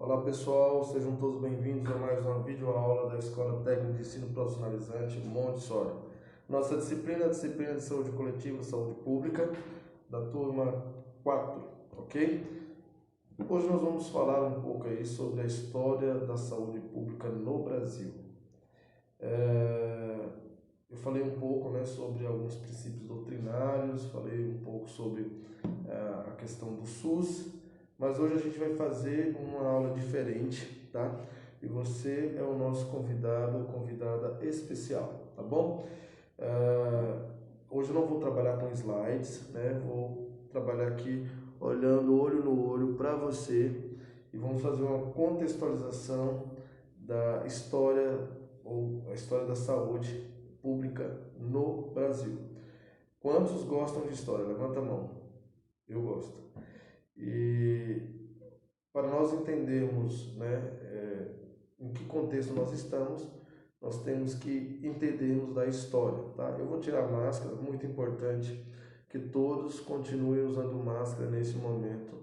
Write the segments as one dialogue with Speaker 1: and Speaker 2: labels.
Speaker 1: Olá pessoal, sejam todos bem-vindos a mais uma videoaula da Escola Técnica de Ensino Profissionalizante Montessori. Nossa disciplina é a disciplina de Saúde Coletiva e Saúde Pública, da turma 4, ok? Hoje nós vamos falar um pouco aí sobre a história da saúde pública no Brasil. Eu falei um pouco, sobre alguns princípios doutrinários, falei um pouco sobre a questão do SUS, mas hoje a gente vai fazer uma aula diferente, tá? E você é o nosso convidado ou convidada especial, tá bom? Hoje eu não vou trabalhar com slides, Vou trabalhar aqui olhando olho no olho para você e vamos fazer uma contextualização da história ou a história da saúde pública no Brasil. Quantos gostam de história? Levanta a mão. Eu gosto. E para nós entendermos, em que contexto nós estamos, nós temos que entendermos da história, tá? Eu vou tirar a máscara, muito importante que todos continuem usando máscara nesse momento,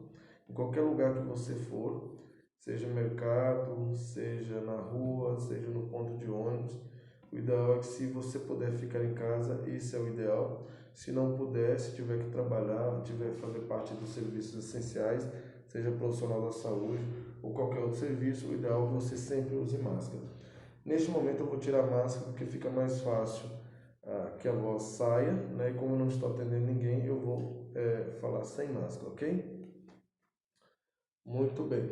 Speaker 1: em qualquer lugar que você for, seja no mercado, seja na rua, seja no ponto de ônibus. O ideal é que, se você puder ficar em casa, isso é o ideal. Se não puder, se tiver que trabalhar, tiver que fazer parte dos serviços essenciais, seja profissional da saúde ou qualquer outro serviço, o ideal é que você sempre use máscara. Neste momento eu vou tirar a máscara porque fica mais fácil que a voz saia, E como eu não estou atendendo ninguém, eu vou falar sem máscara, ok? Muito bem.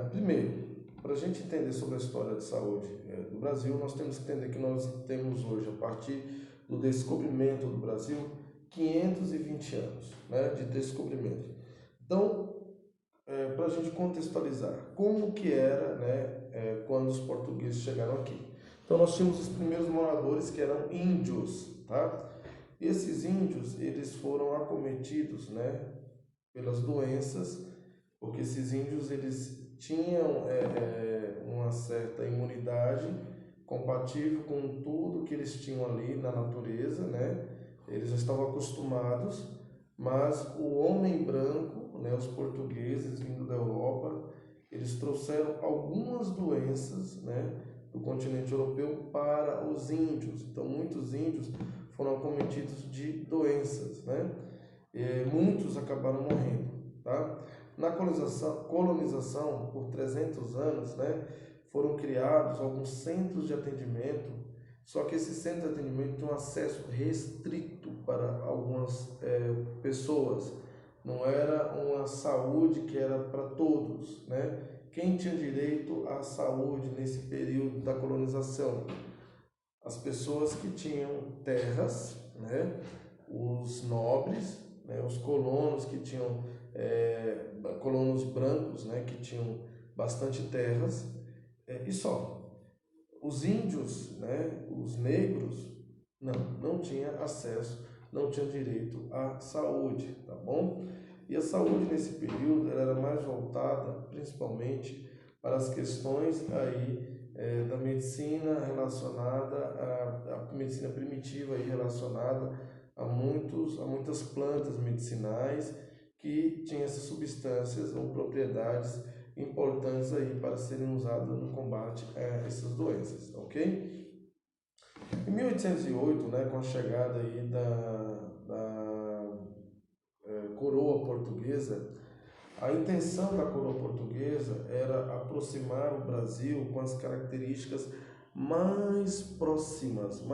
Speaker 1: Primeiro, para a gente entender sobre a história de saúde do Brasil, nós temos que entender que nós temos hoje, a partir do descobrimento do Brasil, 520 anos de descobrimento. Então, para a gente contextualizar, como que era quando os portugueses chegaram aqui. Então, nós tínhamos os primeiros moradores que eram índios, tá? Esses índios, eles foram acometidos, pelas doenças, porque esses índios, eles tinham uma certa imunidade compatível com tudo que eles tinham ali na natureza, Eles estavam acostumados, mas o homem branco, os portugueses vindo da Europa, eles trouxeram algumas doenças, do continente europeu para os índios. Então, muitos índios foram acometidos de doenças, E muitos acabaram morrendo, tá? Na colonização por 300 anos, foram criados alguns centros de atendimento, só que esses centros de atendimento tinham acesso restrito para algumas pessoas. Não era uma saúde que era para todos, Quem tinha direito à saúde nesse período da colonização? As pessoas que tinham terras, Os nobres, Os colonos que tinham colonos brancos, que tinham bastante terras, e só. Os índios, os negros, não tinham acesso, não tinham direito à saúde, tá bom? E a saúde nesse período ela era mais voltada principalmente para as questões aí da medicina relacionada à medicina primitiva aí relacionada a muitas plantas medicinais que tinham essas substâncias ou propriedades importantes aí para serem usadas no combate a essas doenças, ok? Em 1808, com a chegada aí da coroa portuguesa, a intenção da coroa portuguesa era aproximar o Brasil com as características mais próximas,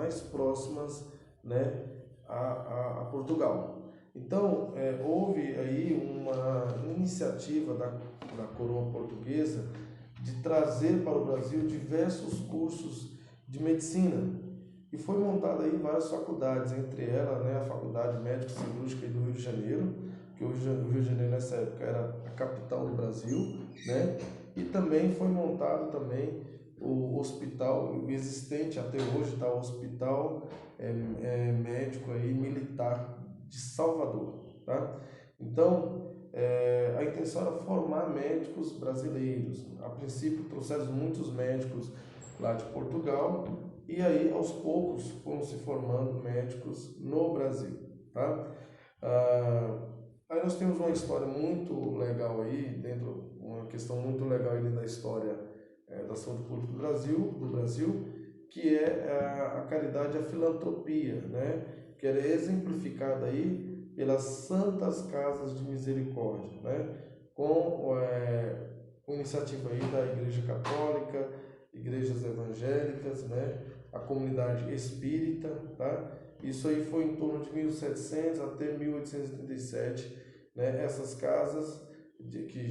Speaker 1: a Portugal. Então, houve aí uma iniciativa da coroa portuguesa de trazer para o Brasil diversos cursos de medicina. E foi montada aí várias faculdades, entre elas, a Faculdade Médica Cirúrgica do Rio de Janeiro, que o Rio de Janeiro nessa época era a capital do Brasil, E também foi montado também o hospital existente até hoje, tá? O Hospital Médico aí, Militar de Salvador, tá? Então, a intenção era formar médicos brasileiros. A princípio trouxeram muitos médicos lá de Portugal e aí aos poucos foram se formando médicos no Brasil, tá? Aí nós temos uma história muito legal aí, uma questão muito legal aí dentro da história da saúde pública do Brasil, que é a caridade e a filantropia, né? Que era exemplificada aí pelas Santas Casas de Misericórdia, né? Com iniciativa aí da Igreja Católica, igrejas evangélicas, né? A comunidade espírita, tá? Isso aí foi em torno de 1700 até 1837, né? Essas casas,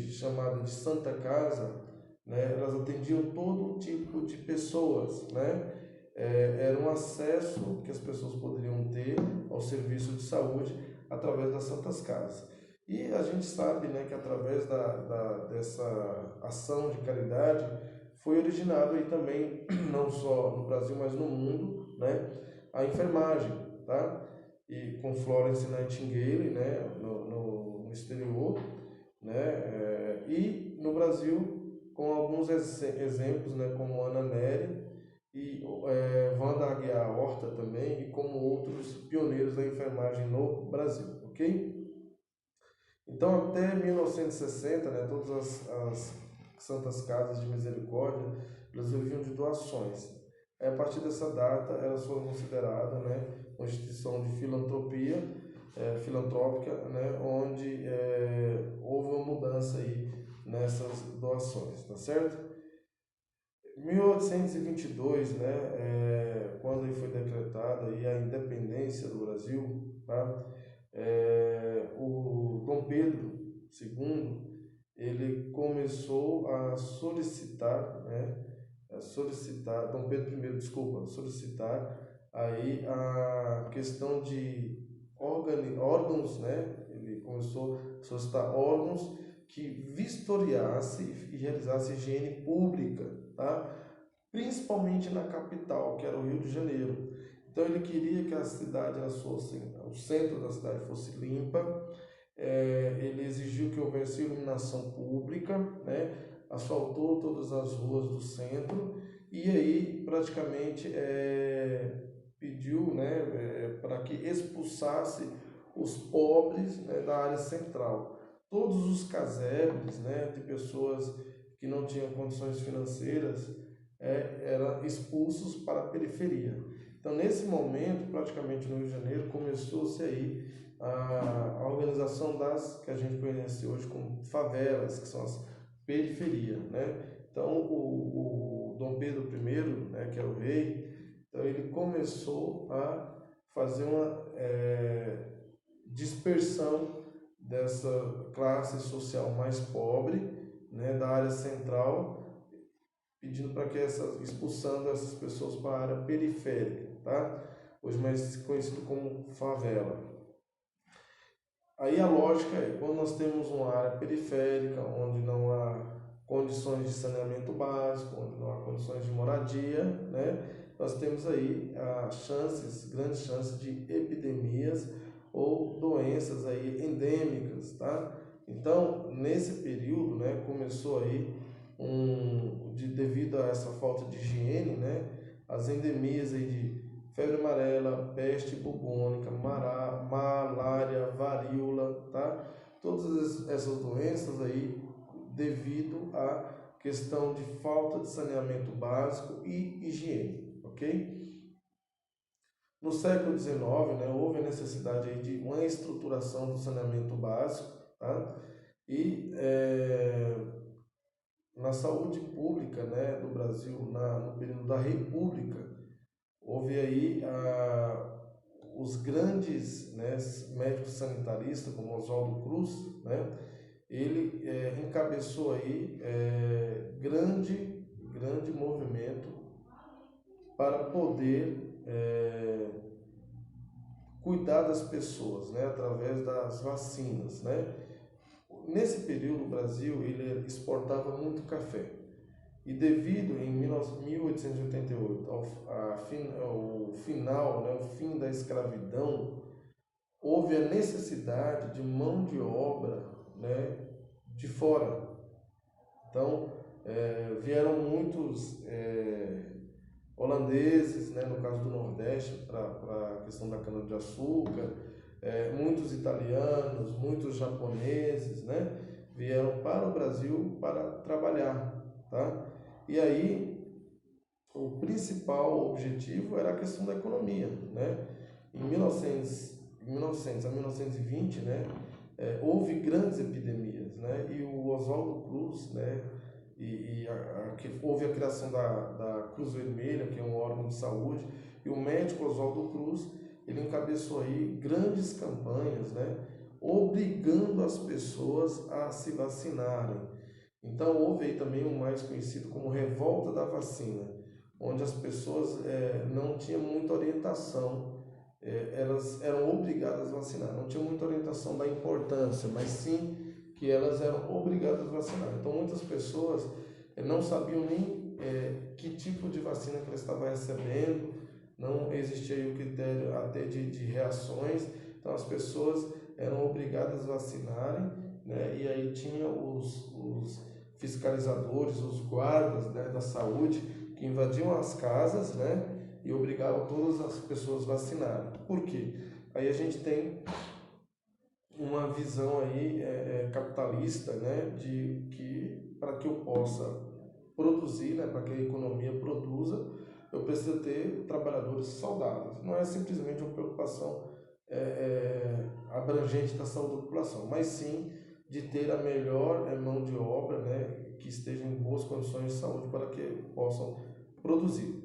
Speaker 1: chamadas de Santa Casa, né? Elas atendiam todo tipo de pessoas, né? Era um acesso que as pessoas poderiam ter ao serviço de saúde através das Santas Casas. E a gente sabe, né, que através dessa ação de caridade foi originado aí também, não só no Brasil, mas no mundo, né, a enfermagem, tá? E com Florence Nightingale, né, no exterior, né, e no Brasil com alguns exemplos, né, como Ana Nery e Wanda Aguiar Horta também, e como outros pioneiros da enfermagem no Brasil, ok? Então, até 1960, né, todas as Santas Casas de Misericórdia, elas viviam de doações. A partir dessa data, elas foram consideradas, né, uma instituição de filantrópica, né, onde houve uma mudança aí nessas doações, tá certo? Em 1822, né, quando aí foi decretada aí a independência do Brasil, tá? O Dom Pedro II, ele começou a solicitar, né, Dom Pedro I, desculpa, solicitar aí a questão de órgãos, né, ele começou a solicitar órgãos que vistoriasse e realizasse higiene pública, tá? Principalmente na capital, que era o Rio de Janeiro. Então ele queria que a cidade, o centro da cidade fosse limpa. Ele exigiu que houvesse iluminação pública, né? Asfaltou todas as ruas do centro e aí praticamente pediu, né, para que expulsasse os pobres, né, da área central. Todos os casebres, né, de pessoas que não tinham condições financeiras eram expulsos para a periferia. Então, nesse momento, praticamente no Rio de Janeiro, começou-se aí a organização das que a gente conhece hoje como favelas, que são as periferias, né? Então, o Dom Pedro I, né, que é o rei, então ele começou a fazer uma dispersão dessa classe social mais pobre, né, da área central, pedindo para que expulsando essas pessoas para a área periférica, tá? Hoje mais conhecido como favela. Aí a lógica é, quando nós temos uma área periférica, onde não há condições de saneamento básico, onde não há condições de moradia, né? Nós temos aí grandes chances de epidemias ou doenças aí endêmicas, tá? Então, nesse período, né, começou aí devido a essa falta de higiene, né, as endemias aí de febre amarela, peste bubônica, malária, varíola, tá? Todas essas doenças aí devido à questão de falta de saneamento básico e higiene, ok? No século XIX, né, houve a necessidade aí de uma estruturação do saneamento básico, tá? E na saúde pública, né, do Brasil, no período da República, houve aí os grandes, né, médicos sanitaristas, como Oswaldo Cruz, né, ele encabeçou aí grande movimento para poder cuidar das pessoas, né, através das vacinas, né. Nesse período o Brasil ele exportava muito café. E devido em 1888 ao final, né, o fim da escravidão, houve a necessidade de mão de obra, né, de fora. Então, vieram muitos holandeses, né, no caso do Nordeste, para a questão da cana-de-açúcar, muitos italianos, muitos japoneses, né, vieram para o Brasil para trabalhar, tá? E aí o principal objetivo era a questão da economia, né? Em 1900 a 1920, né, houve grandes epidemias, né? E o Oswaldo Cruz, né, houve a criação da Cruz Vermelha, que é um órgão de saúde, e o médico Oswaldo Cruz, ele encabeçou aí grandes campanhas, né, obrigando as pessoas a se vacinarem. Então houve aí também o mais conhecido como Revolta da Vacina, onde as pessoas não tinham muita orientação, elas eram obrigadas a vacinar, não tinham muita orientação da importância, mas sim que elas eram obrigadas a vacinar. Então muitas pessoas não sabiam nem que tipo de vacina que elas estavam recebendo, não existia aí o critério até de reações, então as pessoas eram obrigadas a vacinarem, né? E aí tinha os fiscalizadores, os guardas, né, da saúde, que invadiam as casas, né, e obrigavam todas as pessoas a vacinarem. Por quê? Aí a gente tem uma visão aí capitalista, né, de que para que eu possa produzir, né, para que a economia produza, eu preciso ter trabalhadores saudáveis. Não é simplesmente uma preocupação abrangente da saúde da população, mas sim de ter a melhor mão de obra, né, que esteja em boas condições de saúde para que possam produzir.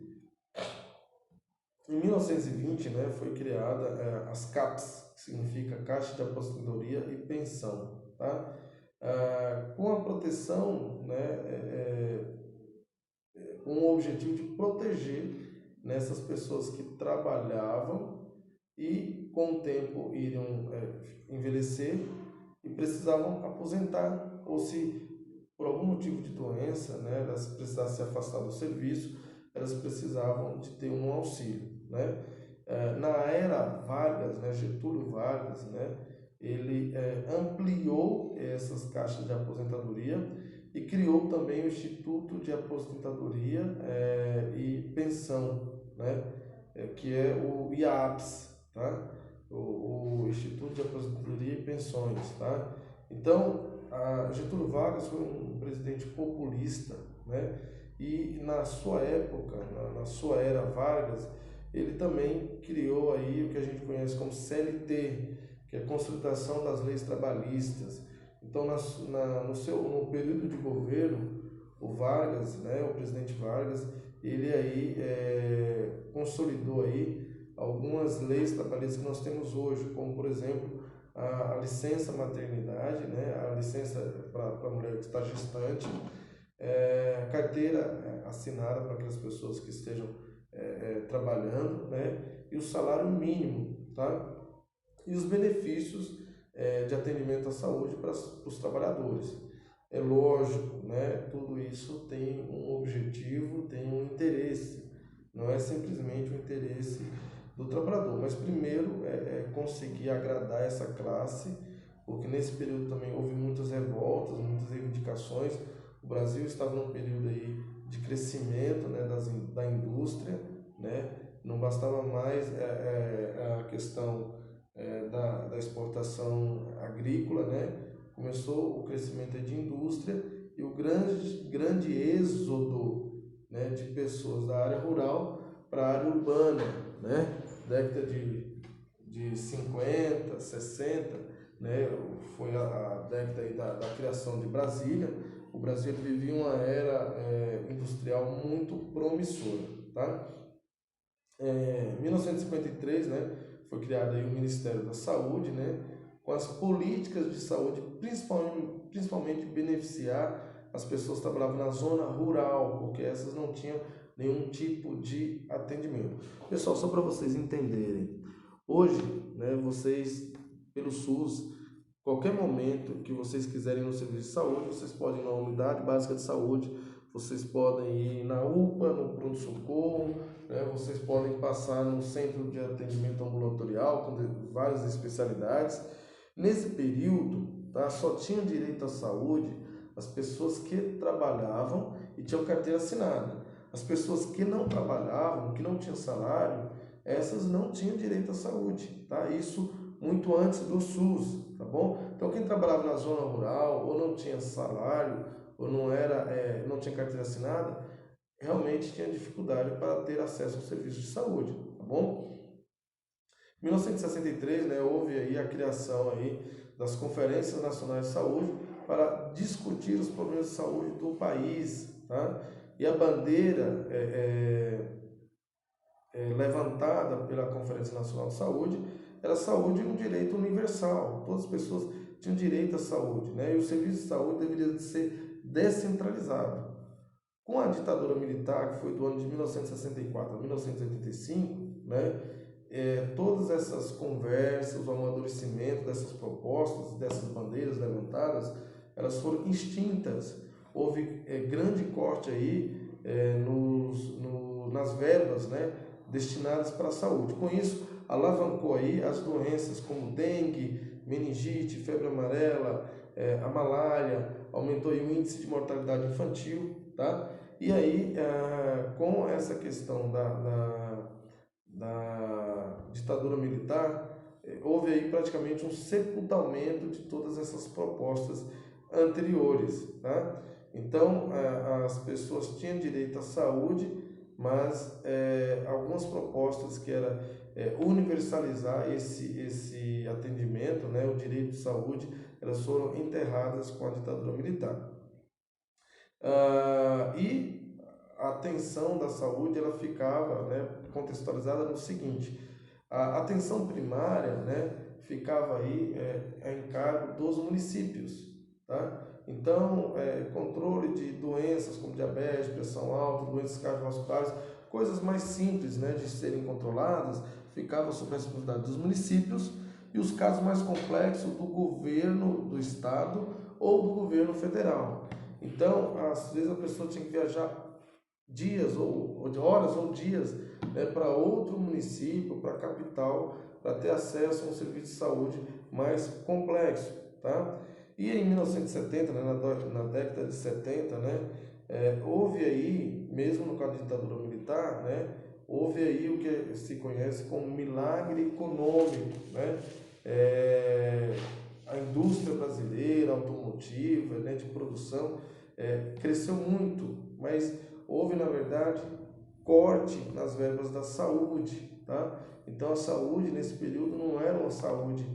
Speaker 1: Em 1920, né, foi criada as CAPs, que significa Caixa de Aposentadoria e Pensão, tá? Com a proteção, né, com o objetivo de proteger nessas pessoas que trabalhavam e com o tempo iriam envelhecer e precisavam aposentar, ou se por algum motivo de doença, né, elas precisassem se afastar do serviço, elas precisavam de ter um auxílio, né? Na era Vargas, né, Getúlio Vargas, né, ele ampliou essas caixas de aposentadoria e criou também o Instituto de Aposentadoria e Pensão, né, que é o IAPS, tá? O Instituto de Aposentadoria e Pensões, tá? Então, Getúlio Vargas foi um presidente populista, né? E na sua época, na sua era Vargas, ele também criou aí o que a gente conhece como CLT, que é a Consolidação das Leis Trabalhistas. Então, no período de governo, o Vargas, né, o presidente Vargas, ele aí consolidou aí algumas leis trabalhistas que nós temos hoje, como por exemplo a licença maternidade, né, a licença para a mulher que está gestante, carteira assinada para aquelas pessoas que estejam trabalhando, né, e o salário mínimo, tá? E os benefícios de atendimento à saúde para os trabalhadores. É lógico, né, tudo isso tem um objetivo, tem um interesse, não é simplesmente o interesse do trabalhador, mas primeiro conseguir agradar essa classe, porque nesse período também houve muitas revoltas, muitas reivindicações. O Brasil estava num período aí de crescimento, né, da indústria, né, não bastava mais a questão da exportação agrícola, né, começou o crescimento de indústria e o grande êxodo, né, de pessoas da área rural para a área urbana, né, década de 50, 60, né, foi a década aí da criação de Brasília. O Brasil vivia uma era industrial muito promissora, tá? Em 1953, né, foi criado aí o Ministério da Saúde, né, com as políticas de saúde, principalmente beneficiar as pessoas que trabalhavam na zona rural, porque essas não tinham nenhum tipo de atendimento. Pessoal, só para vocês entenderem, hoje, né, vocês, pelo SUS, qualquer momento que vocês quiserem no serviço de saúde, vocês podem ir na unidade básica de saúde, vocês podem ir na UPA, no pronto-socorro, né? Vocês podem passar no centro de atendimento ambulatorial, com várias especialidades. Nesse período, tá, só tinham direito à saúde as pessoas que trabalhavam e tinham carteira assinada. As pessoas que não trabalhavam, que não tinham salário, essas não tinham direito à saúde, tá? Isso muito antes do SUS, tá bom? Então quem trabalhava na zona rural ou não tinha salário ou não tinha carteira assinada, realmente tinha dificuldade para ter acesso ao serviço de saúde, tá bom? Em 1963, né, houve aí a criação aí das Conferências Nacionais de Saúde para discutir os problemas de saúde do país, tá? E a bandeira levantada pela Conferência Nacional de Saúde era a saúde um direito universal. Todas as pessoas tinham direito à saúde, né? E o serviço de saúde deveria ser descentralizado. Com a ditadura militar, que foi do ano de 1964 a 1985, né? Todas essas conversas, o amadurecimento dessas propostas, dessas bandeiras levantadas, elas foram extintas. Houve grande corte aí nas verbas, né, destinadas para a saúde. Com isso, alavancou aí as doenças como dengue, meningite, febre amarela, a malária, aumentou aí o índice de mortalidade infantil, tá? E aí, com essa questão da ditadura militar, houve aí praticamente um sepultamento de todas essas propostas anteriores, tá? Então, as pessoas tinham direito à saúde, mas algumas propostas que era universalizar esse atendimento, né, o direito de saúde, elas foram enterradas com a ditadura militar. E a atenção da saúde ela ficava, né, contextualizada no seguinte: a atenção primária, né, ficava aí a encargo dos municípios, tá? Então, controle de doenças como diabetes, pressão alta, doenças cardiovasculares, coisas mais simples, né, de serem controladas, ficava sob a responsabilidade dos municípios, e os casos mais complexos do governo do estado ou do governo federal. Então, às vezes a pessoa tinha que viajar dias ou horas ou dias, né, para outro município, para a capital, para ter acesso a um serviço de saúde mais complexo, tá? E em 1970, né, na década de 70, né, houve aí, mesmo no caso da ditadura militar, né, houve aí o que se conhece como milagre econômico, né? A indústria brasileira, automotiva, né, de produção, cresceu muito, mas houve, na verdade, corte nas verbas da saúde, tá? Então, a saúde, nesse período, não era uma saúde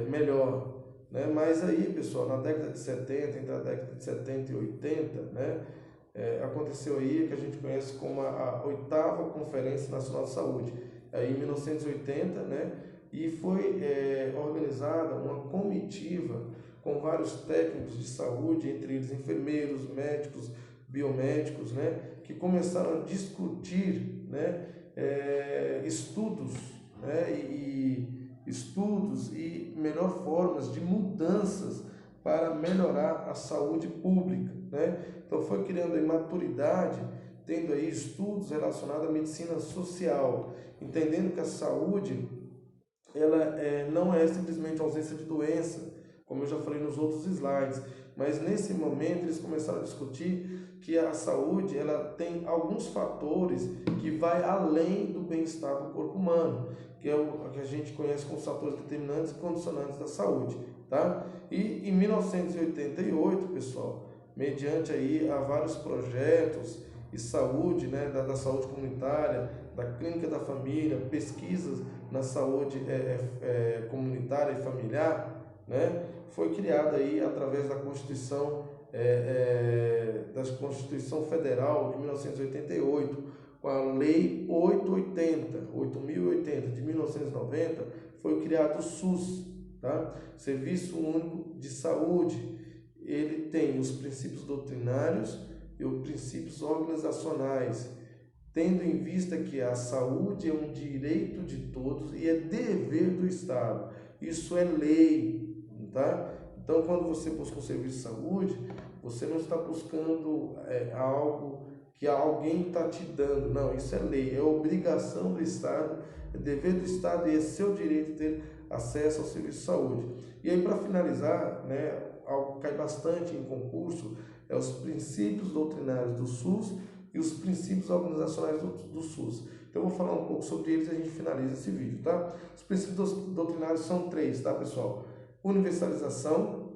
Speaker 1: melhor, né? Mas aí, pessoal, na década de 70, entre a década de 70 e 80, né, aconteceu aí o que a gente conhece como a 8ª Conferência Nacional de Saúde, aí em 1980, né? E foi organizada uma comitiva com vários técnicos de saúde, entre eles enfermeiros, médicos, biomédicos, né, que começaram a discutir, né, estudos, né, estudos e melhor formas de mudanças para melhorar a saúde pública, né? Então foi criando aí maturidade, tendo aí estudos relacionados à medicina social, entendendo que a saúde ela não é simplesmente ausência de doença, como eu já falei nos outros slides, mas nesse momento eles começaram a discutir que a saúde ela tem alguns fatores que vai além do bem-estar do corpo humano, que é o que a gente conhece como os fatores determinantes e condicionantes da saúde, tá? E em 1988, pessoal, mediante aí a vários projetos e saúde, né, da saúde comunitária, da clínica da família, pesquisas na saúde comunitária e familiar, né, foi criada aí através da Constituição Federal de 1988, com a Lei 8.080 de 1990, foi criado o SUS, tá? Serviço Único de Saúde. Ele tem os princípios doutrinários e os princípios organizacionais, tendo em vista que a saúde é um direito de todos e é dever do Estado. Isso é lei, tá? Então, quando você busca um serviço de saúde, você não está buscando algo que alguém está te dando. Não, isso é lei, é obrigação do Estado, é dever do Estado e é seu direito ter acesso ao serviço de saúde. E aí, para finalizar, né, algo que cai bastante em concurso, é os princípios doutrinários do SUS e os princípios organizacionais do SUS. Então eu vou falar um pouco sobre eles e a gente finaliza esse vídeo, tá? Os princípios doutrinários são 3, tá, pessoal? Universalização,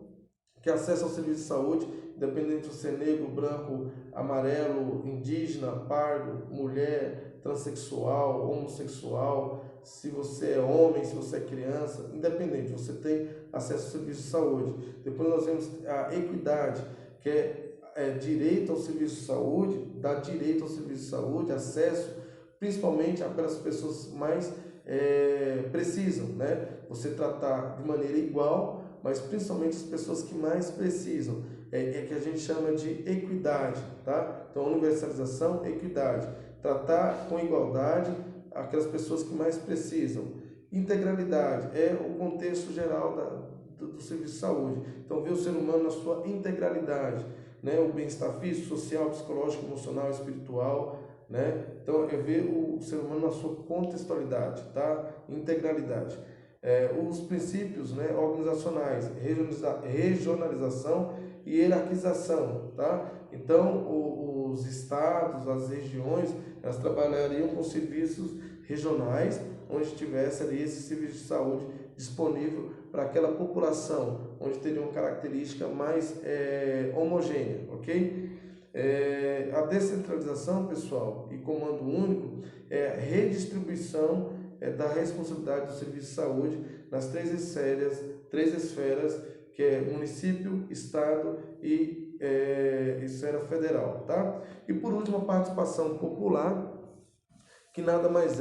Speaker 1: que é acesso ao serviço de saúde, independente de você é negro, branco, amarelo, indígena, pardo, mulher, transexual, homossexual, se você é homem, se você é criança, independente, você tem acesso ao serviço de saúde. Depois nós vemos a equidade, que é direito ao serviço de saúde, dá direito ao serviço de saúde, acesso, principalmente aquelas pessoas mais precisam, né? Você tratar de maneira igual, mas principalmente as pessoas que mais precisam, que a gente chama de equidade, tá? Então, universalização, equidade, tratar com igualdade aquelas pessoas que mais precisam. Integralidade é o contexto geral do serviço de saúde. Então, ver o ser humano na sua integralidade, né? O bem-estar físico, social, psicológico, emocional, espiritual, né? Então, é ver o ser humano na sua contextualidade, tá? Integralidade. Os princípios, né, organizacionais, regionalização e hierarquização, tá? Então, os estados, as regiões, elas trabalhariam com serviços regionais, onde tivesse ali esse serviço de saúde disponível para aquela população, onde teria uma característica mais homogênea, ok? A descentralização, pessoal, e comando único é a redistribuição da responsabilidade do serviço de saúde nas três esferas, que é município, estado e esfera federal, tá? E por último, a participação popular, que nada mais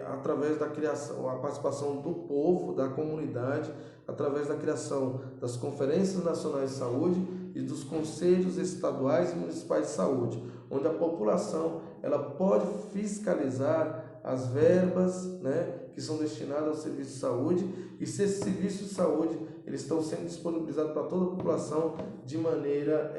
Speaker 1: através da criação, a participação do povo, da comunidade, através da criação das conferências nacionais de saúde e dos conselhos estaduais e municipais de saúde, onde a população ela pode fiscalizar as verbas, né, que são destinadas ao serviço de saúde, e se esses serviços de saúde eles estão sendo disponibilizados para toda a população de maneira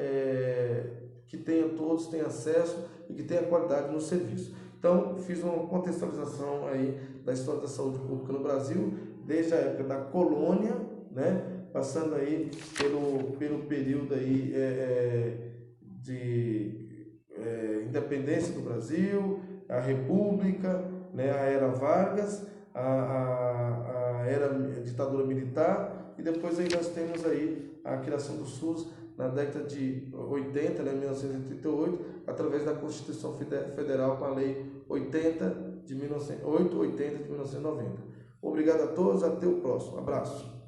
Speaker 1: que todos tenham acesso e que tenha qualidade no serviço. Então, fiz uma contextualização aí da história da saúde pública no Brasil, desde a época da colônia, né, passando aí pelo período aí de independência do Brasil, a República, né, a era Vargas, a era ditadura militar, e depois aí nós temos aí a criação do SUS na década de 80, né, 1938, através da Constituição Federal com a Lei 880 de 1990. Obrigado a todos, até o próximo. Abraço.